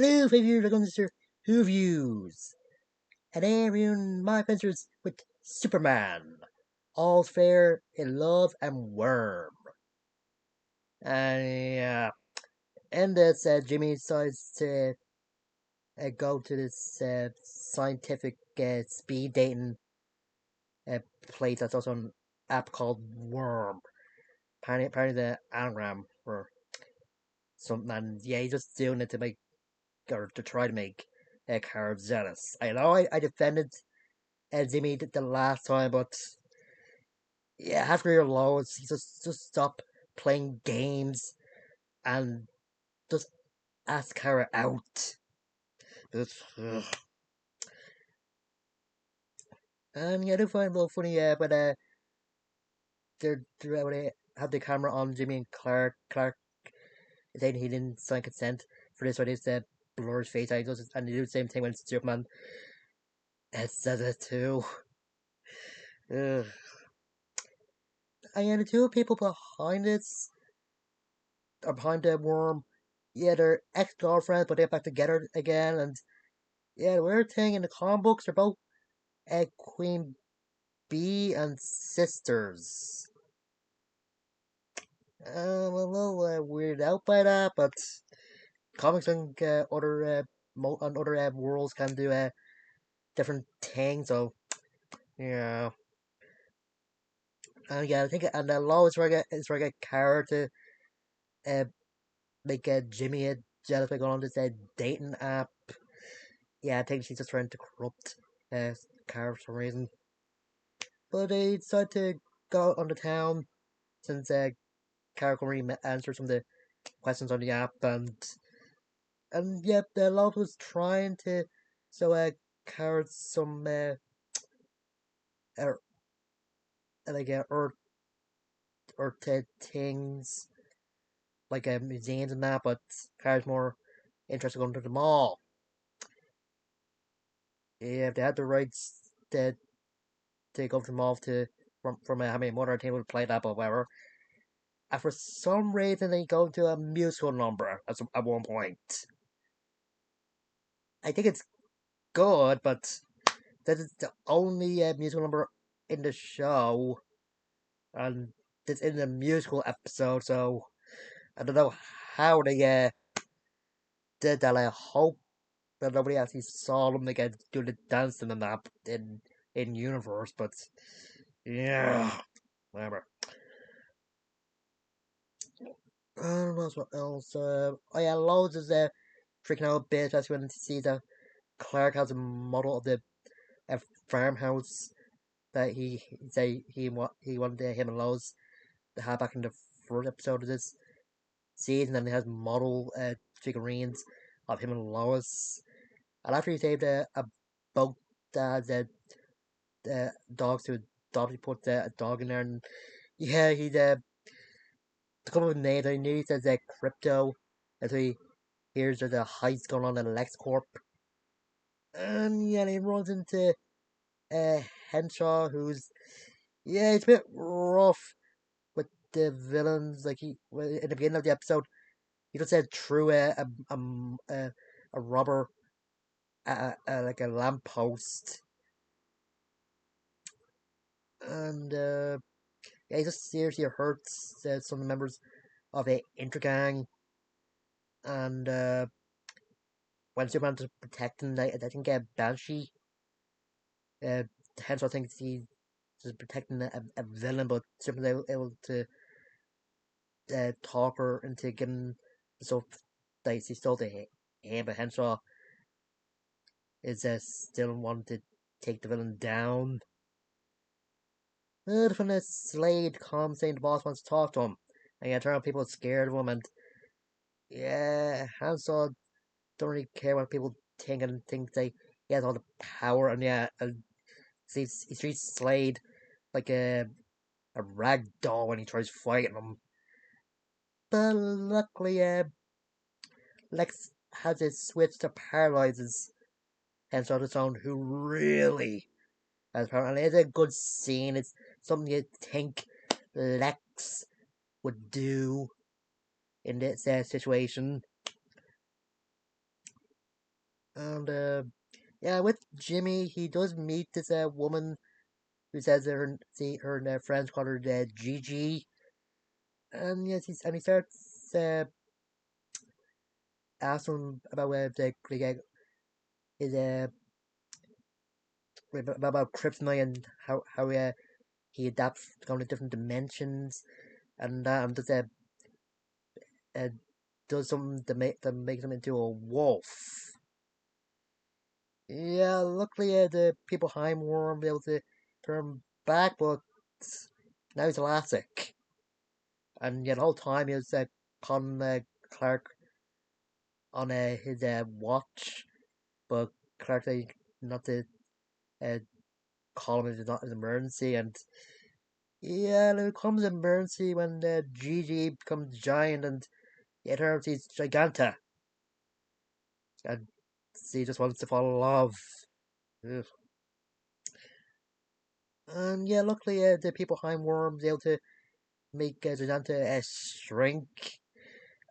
Hello, favorite welcome to Mr.Who Views. And everyone, my adventures with Superman. All's fair in love and worm. And in this, Jimmy decides to go to this scientific speed dating uh, place that's also an app called Worm. Apparently the anagram for something. And yeah, he's just doing it to make, or to try to make Carl jealous. I know I defended Jimmy did the last time, but yeah, after your lows, he just stop playing games and just ask her out. Ugh. And yeah, I do find it a little funny, but when they have the camera on Jimmy and Clark. Clark saying he didn't sign consent for this, so they just blur his face out, and they do the same thing when Superman says it too. Ugh. And yeah, the two people behind this are behind the worm. Yeah, they're ex girlfriends, but they're back together again, and yeah, the weird thing in the comic books, they're both Queen Bee and sisters. I'm a little weirded out by that, but comics and other worlds can do different things. So yeah, and yeah, I think and the law is where I get Kara to uh, make Jimmy jealous by going on this dating app. Yeah, I think she's just trying to corrupt Kara for some reason. But they decide to go out on the town since Kara can really answer some of the questions on the app, and yep, the love was trying to so carrot some er, like earth things like museums and that, but Kara's more interested in going to the mall. Yeah, if they had the rights to go to the mall to from having a mother table to play that, but whatever. And for some reason, they go to a musical number at one point. I think it's good, but that is the only musical number in the show, and it's in the musical episode. So I don't know how they did that. I hope that nobody actually saw them again do the dance in the map in universe. But yeah, whatever. I don't know what else. Oh yeah, loads is freaking out a bit, especially when he sees that Clark has a model of the farmhouse that he say he wanted him and Lois to have back in the first episode of this season, and he has model figurines of him and Lois. And after he saved a boat that has dogs to a dog, he put a dog in there, and yeah, he a couple of names. I knew he says crypto, and so he hears there's a heist going on in LexCorp, and yeah, he runs into uh, Henshaw, who's yeah, it's a bit rough with the villains. Like he in the beginning of the episode, he just said through a robber like a lamppost, and yeah, he just seriously hurts some members of the Intergang, and when Superman to protect him, I think Banshee, uh, hence I think he's just protecting a villain, but Superman's able to talk her into giving the stuff that he stole to him, but Henshaw is still wanting to take the villain down. The from the Slade comes saying the boss wants to talk to him, and yeah, turn out people are scared of him, and yeah, Henshaw don't really care what people think and think he has all the power, and yeah, he treats Slade like a rag doll when he tries fighting him. But luckily, Lex has his switch to paralyzes Henshaw on its own, who really has power. And it's a good scene. It's something you think Lex would do in this situation. And yeah, with Jimmy, he does meet this woman who says her friends call her Gigi, and yes, he starts asking him about his about kryptonite and how he adapts to going to different dimensions and that, and uh, does something to make him into a wolf. Yeah, luckily the people behind were able to turn back, but now he's elastic. And yet the whole time he was calling Clark on his watch, but Clark said not to uh, call him if it's not an emergency. And yeah, there comes an emergency when Gigi becomes giant and it turns he's Giganta. And he just wants to fall in love. Ugh. And yeah, luckily the people behind Worms able to make Giganta shrink.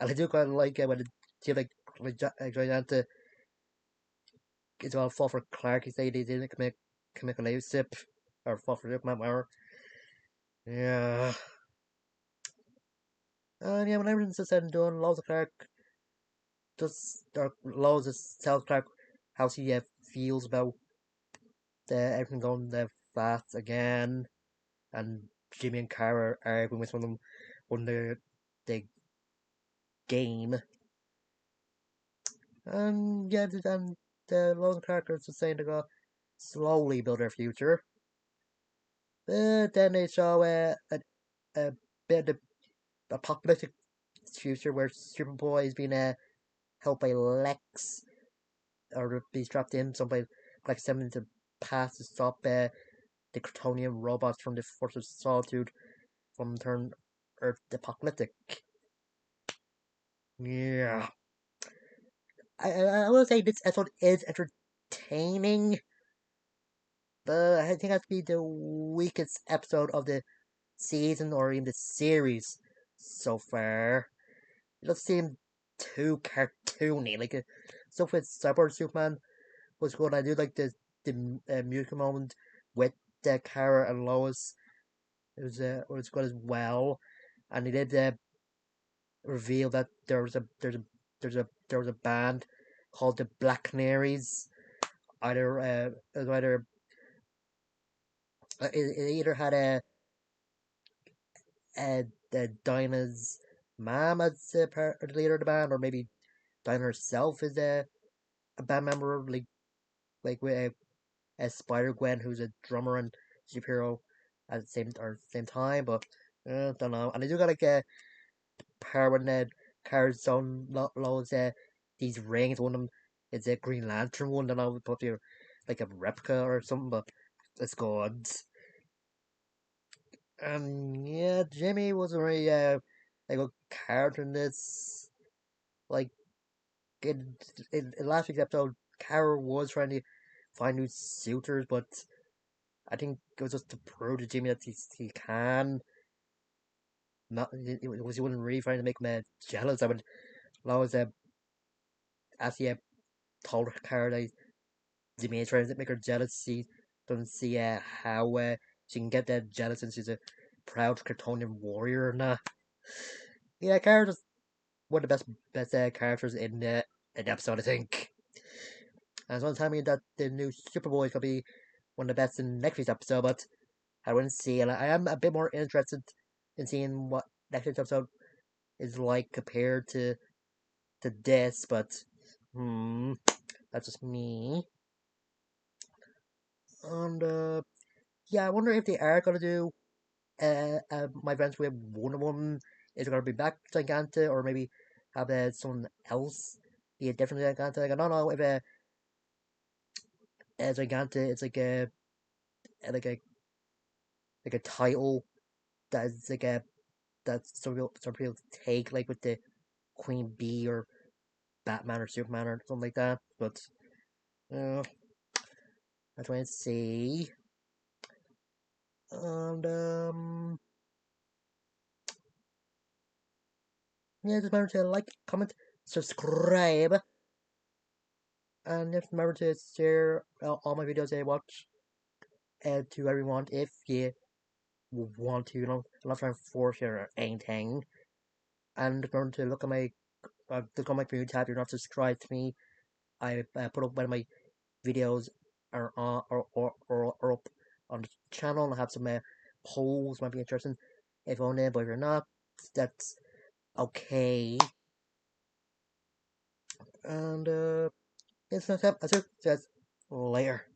And I do kind of like when it seems like Giganta is all fall for Clark. He said he didn't commit a life sip or fall for Superman, whatever. Yeah. And yeah, when everything's said and done, Lois Clark Lois tells Clark how she feels about everything going fast again, and Jimmy and Kara are arguing with one of them on the game. And yeah, and the Lois and Clark are just saying they're gonna slowly build their future. But then they show a bit of the apocalyptic future where Superboy is being helped by Lex, or he's trapped in somebody like sending to pass to stop the Kryptonian robots from the Force of Solitude from turn Earth apocalyptic. Yeah. I will say this episode is entertaining, but I think it has to be the weakest episode of the season or even the series so far. It doesn't seem too cartoony. Like stuff with Cyborg Superman was good. I do like the musical moment with Kara and Lois. It was good as well, and he did reveal that there was a band called the Black Canaries. It was either it either had Dinah's mom as the leader of the band, or maybe Dinah herself is a band member, like with Spider Gwen, who's a drummer and superhero at the same time. But don't know. And I do got like a pair when Cara's son loads these rings. One of them is a Green Lantern one, and I would put you like a replica or something. But it's good. And yeah, Jimmy wasn't really like a character in this. Like in last week's episode, Kara was trying to find new suitors, but I think it was just to prove to Jimmy that he can. Not he wasn't really trying to make him jealous. I would always as he told Kara that Jimmy is trying to make her jealous. She doesn't see how she can get that jealous since she's a proud Kryptonian warrior and yeah, Kara's one of the best characters in the episode, I think. And someone telling me that the new Superboy is gonna be one of the best in next week's episode, but I wouldn't see it. I am a bit more interested in seeing what next week's episode is like compared to this, but hmm, that's just me. And yeah, I wonder if they are gonna do my friends with Wonder Woman is gonna be back Giganta, or maybe have someone else be a different Giganta. Like, I don't know if Giganta is like a like a title that's like a that's some people take like with the Queen Bee or Batman or Superman or something like that. But uh, I'm trying to see. And yeah, just remember to like, comment, subscribe, And just remember to share all my videos I watch to everyone if you want to. I'm not trying to force you or anything. And remember to look at my community tab. If you're not subscribed to me, I put up one of my videos are on or up on the channel, and I have some polls might be interesting if on it, but if you're not, that's okay. And it's not that. That's it. Says later.